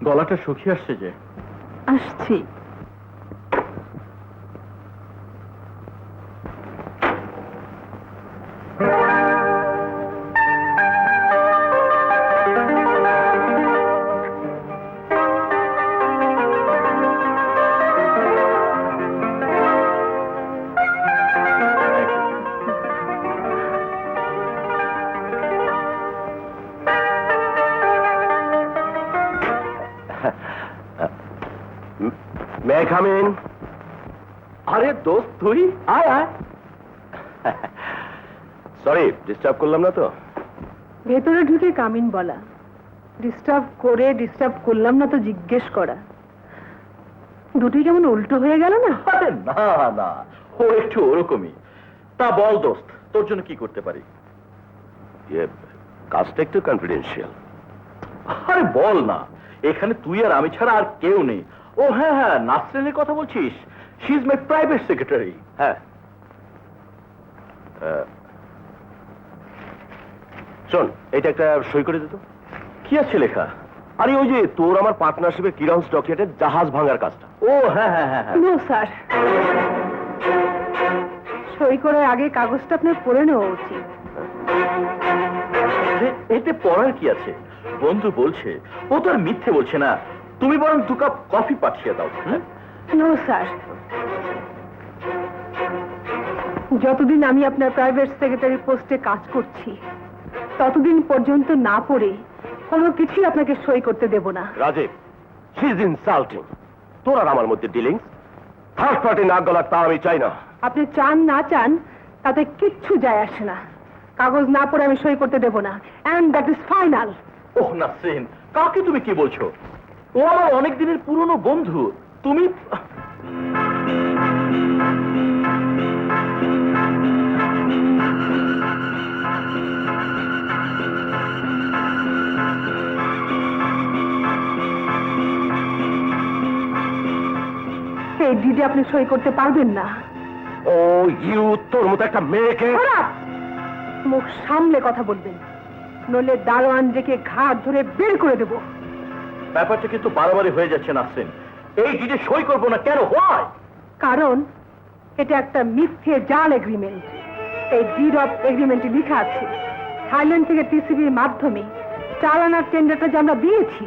গলাটা শুকিয়ে আসছে যে। আসছি। May I come in? আরে দোস্ত তুই আয় আয়। সরি, ডিস্টার্ব করলাম না তো? ভেতরে ঢুকে কামিন বলা, ডিস্টার্ব করে ডিস্টার্ব করলাম না তো জিজ্ঞেস করা, দুটোই কেমন উল্টো হয়ে গেল না? আরে না না, ও একটু ওরকমই। তা বল দোস্ত, তোর জন্য কি করতে পারি? কাজটা একটু কনফিডেন্সিয়াল। আরে বল না, এখানে তুই আর আমি ছাড়া আর কেউ নেই। ও হ্যাঁ হ্যাঁ, নাসরিনের কথা বলছিস? She is my private secretary. হ্যাঁ, শোন, এটা একটা সই করে দিত। কি আছে লেখা? আরে ওই যে তোর আমার পার্টনারশিপে কিরণ স্টকইয়ার্ডের জাহাজ ভাঙার কাজটা। ও হ্যাঁ হ্যাঁ হ্যাঁ হ্যাঁ। নো স্যার, সই করার আগে কাগজটা আপনার পড়ে নেওয়া উচিত। এতে পড়ার কি আছে? বন্ধু বলছে, ও তো আর মিথ্যে বলছে না। তুমি বরং 2 কাপ কফি পাঠিয়ে দাও। নো স্যার, যতদিন আমি আপনার প্রাইভেট সেক্রেটারি পোস্টে কাজ করছি ততদিন পর্যন্ত না পড়ে কোনো কিছুই আপনাকে সই করতে দেব না। Rajiv, she is insulting. তোর আর আমার মধ্যে ডিলিংস, থার্ড পার্টি নাক গলার তা আমি চাই না। আপনি চান না চান তাতে কিচ্ছু যায় আসে না। কাগজ না পড়ে আমি সই করতে দেব না, এন্ড দ্যাট ইজ ফাইনাল। ওহ নাসরিন, কাকে তুমি কি বলছো? ও আমার অনেক দিনের পুরনো বন্ধু। তুমি এই ডিডে আপনি সই করতে পারবেন না। ও ইউ, তোর মতো একটা মেয়েকে। খারাপ, মুখ সামলে কথা বলবেন, নইলে দারোয়ান ডেকে ঘাট ধরে বের করে দেব। ব্যাপারটা কিন্তু বাড়াবাড়ি হয়ে যাচ্ছে নাসরিন। এই ডিডে সই করবো না কেন? হয় কারণ এটা একটা মিথ্যে জাল এগ্রিমেন্ট। এই ডিড অফ এগ্রিমেন্টে লেখা আছে থাইল্যান্ড থেকে টিসিবির মাধ্যমে চালানার টেন্ডারটা যে আমরা দিয়েছি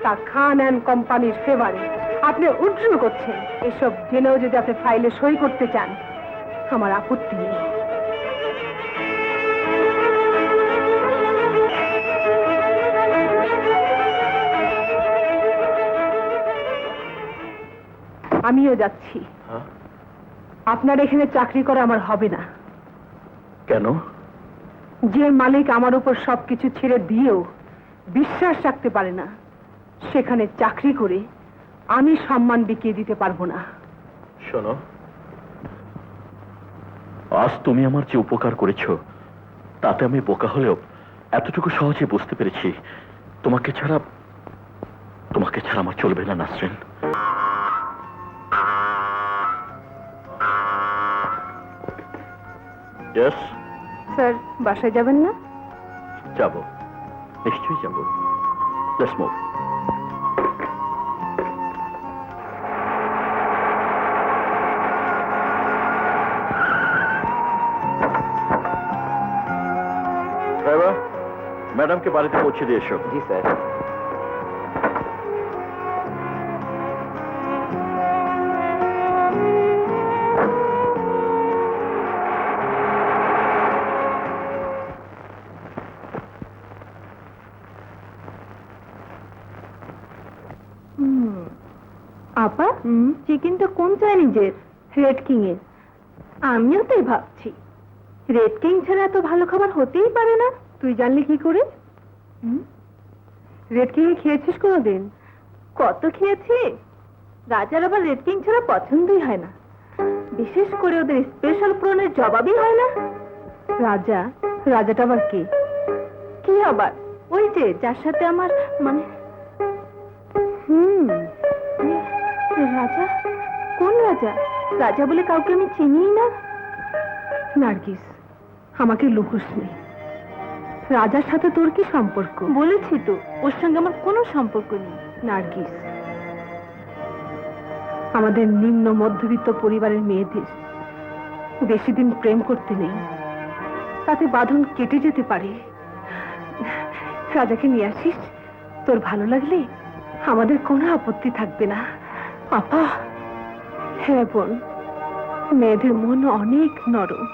তা খান অ্যান্ড কোম্পানির ফেভারে। আপনি উজ্জ্ব করছেন। এসব জেনেও যদি আপনি ফাইলে সই করতে চান, আমার আপত্তি নেই। আমিও যাচ্ছি। আপনার এখানে চাকরি করা আমার হবে না। কেন? যে মালিক আমার উপর সবকিছু ছেড়ে দিয়েও বিশ্বাস রাখতে পারে না, সেখানে চাকরি করে আমি সম্মান বিকিয়ে দিতে পারবো না। শোনো, আজ তুমি আমার যে উপকার করেছো তাতে আমি বোকা হলেও এতটুকু সহজে বুঝতে পেরেছি তোমাকে ছাড়া আমার চলবে না নাসরিন। ইয়েস স্যার, বাসায় যাবেন না? যাব, নিশ্চয়ই যাব। Let's move. ড্রাইভার, ম্যাডামকে বাড়িতে পৌঁছে দিয়ে এসো। জি স্যার। আপা, চিকেনটা কোন চাইনিজের? রেড কিং এর। আমিও তাই ভাবছি, রেড কিং ছাড়া এত ভালো খাবার হতেই পারে না। তুই জানলি কি করে? রেড কিং এ খেয়েছিস কোনোদিন? কত খেয়েছি। রাজার আবার রেড কিং ছাড়া পছন্দই হয় না, বিশেষ করে ওদের স্পেশাল প্রনের জবাবই হয় না। রাজাটা আবার কে? কি আবার? ওই যে যার সাথে আমার মানে রাজা? কোন রাজা? রাজা বলে কাউকে আমি চিনিই না। নার্গিস, আমাকে লুকোস নেই। রাজার সাথে তোর কি সম্পর্ক? বলেছি তো, ওর সঙ্গে আমার কোনো সম্পর্ক নেই। নার্গিস, আমাদের নিম্ন মধ্যবিত্ত পরিবারের মেয়েদের বেশি দিন প্রেম করতে নেই, তাতে বাঁধন কেটে যেতে পারে। রাজাকে নিয়ে আসিস, তোর ভালো লাগলে আমাদের কোনো আপত্তি থাকবে না। আপা, হ্যাঁ বোন, মেয়েদের মন অনেক নরম।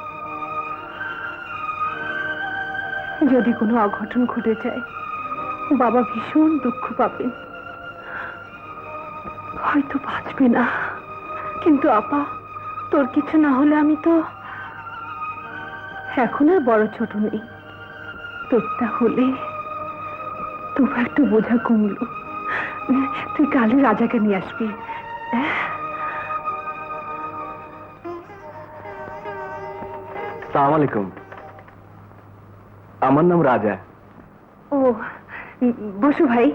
যদি কোনো অঘটন ঘটে যায় বাবা ভীষণ দুঃখ পাবেন, হয়তো বাঁচবে না। কিন্তু আপা, তোর কিছু না হলে আমি তো এখন আর বড় ছোট নেই। তোরটা হলে তবু একটু বোঝা কমলো। তুই কালে রাজাকে নিয়ে আসবি। আসসালামু আলাইকুম। আমার নাম রাজা। ও, বসু ভাই,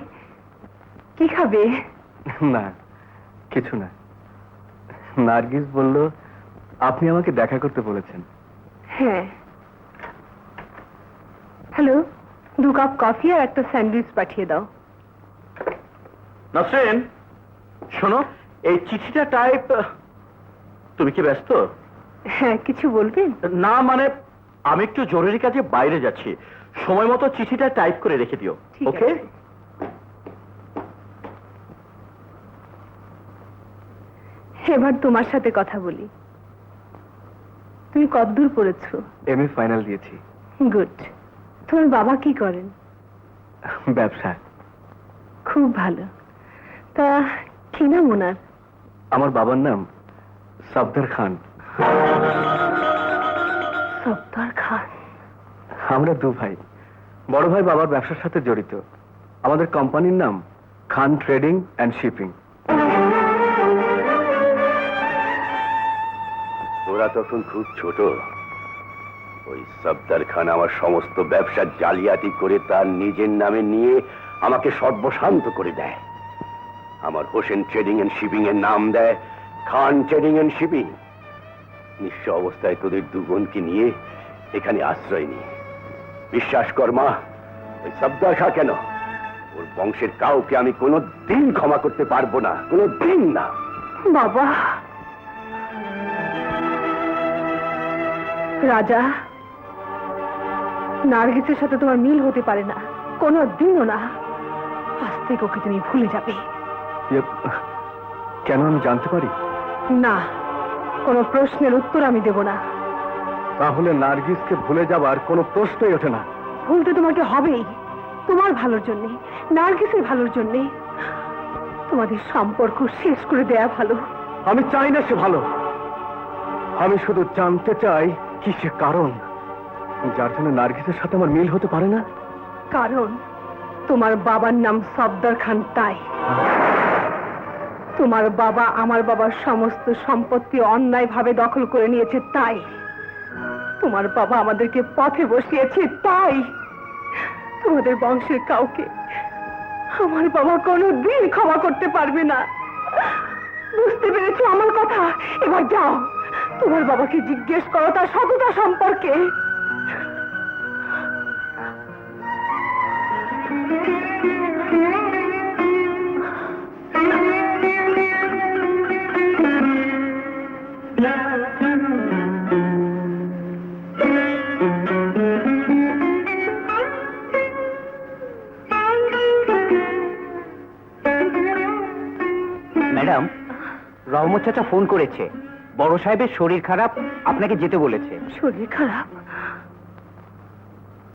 কি খাবে? না, কিছু না। নার্গিস বলল আপনি আমাকে দেখা করতে বলেছেন। হ্যাঁ। হ্যালো, 2 কাপ কফি আর একটা স্যান্ডউইচ পাঠিয়ে দাও। নাসরিন, শোনো, এই চিঠিটা টাইপ। তুমি কি ব্যস্ত? হ্যাঁ, কিছু বলবেন? না মানে, আমি একটু জরুরি কাজে বাইরে যাচ্ছি, সময় মতো চিঠিটা টাইপ করে রেখে দিও। ঠিক ওকে? আছে। এবার তোমার সাথে কথা বলি। তুমি কতদূর পড়েছো? এমএ ফাইনাল দিয়েছি। গুড। তোমার বাবা কি করেন? ব্যবসা। খুব ভালো। তা কি নাম ওনার? আমার বাবার নাম সফদর খান। সফদর খান। আমরা 2 ভাই। বড় ভাই বাবার ব্যবসার সাথে জড়িত। আমাদের কোম্পানির নাম খান ট্রেডিং অ্যান্ড শিপিং। তোরা তখন খুব ছোট। ওই সফদর খান আমার সমস্ত ব্যবসা জালিয়াতি করে তার নিজের নামে নিয়ে আমাকে সর্বশান্ত করে দেয়। আমার হোসেন ট্রেডিং এন্ড শিপিং এর নাম দেয় খান ট্রেডিং এন্ড শিপিং। নিঃস্ব অবস্থায় তোদের 2 বোনকে নিয়ে এখানে আশ্রয় নিই। বিশ্বাস কর মা, ওই সফদর খা কেন, ওর বংশের কাউকে আমি কোনো দিন ক্ষমা করতে পারবো না, কোনো দিন না। বাবা, রাজা, নার্গিসের সাথে তোমার মিল হতে পারে না, কোনো দিনও না। আজ থেকে ওকে তুমি ভুলে যাবে। কেন, আমি জানতে পারি? না, কোনো প্রশ্নের উত্তর আমি দেব না। তাহলে নার্গিসকে ভুলে যাবার কোনো প্রশ্নই ওঠে না। ভুলতে তোমাকে হবেই, তোমার ভালোর জন্যে, নার্গিসের ভালোর জন্যে। তোমাদের সম্পর্ক শেষ করে দেয়া ভালো। আমি চাই না সে ভালো। আমি শুধু জানতে চাই কি সে কারণ যার জন্য নার্গিসের সাথে আমার মিল হতে পারে না। কারণ তোমার বাবার নাম সফদর খান, তাই। তোমার বাবা আমার বাবার সমস্ত সম্পত্তি অন্যায়ভাবে দখল করে নিয়েছে, তাই। তোমার বাবা আমাদেরকে পথে বসিয়েছে, তাই। তোমাদের বংশের কাউকে আমার বাবা কোনো দিন ক্ষমা করতে পারবে না। বুঝতে পেরেছো আমার কথা? এবার যাও, তোমার বাবাকে জিজ্ঞেস করো তার সততা সম্পর্কে। ম্যাডাম, রহমত চাচা ফোন করেছে। বড় সাহেবের শরীর খারাপ, আপনাকে যেতে বলেছে। শরীর খারাপ?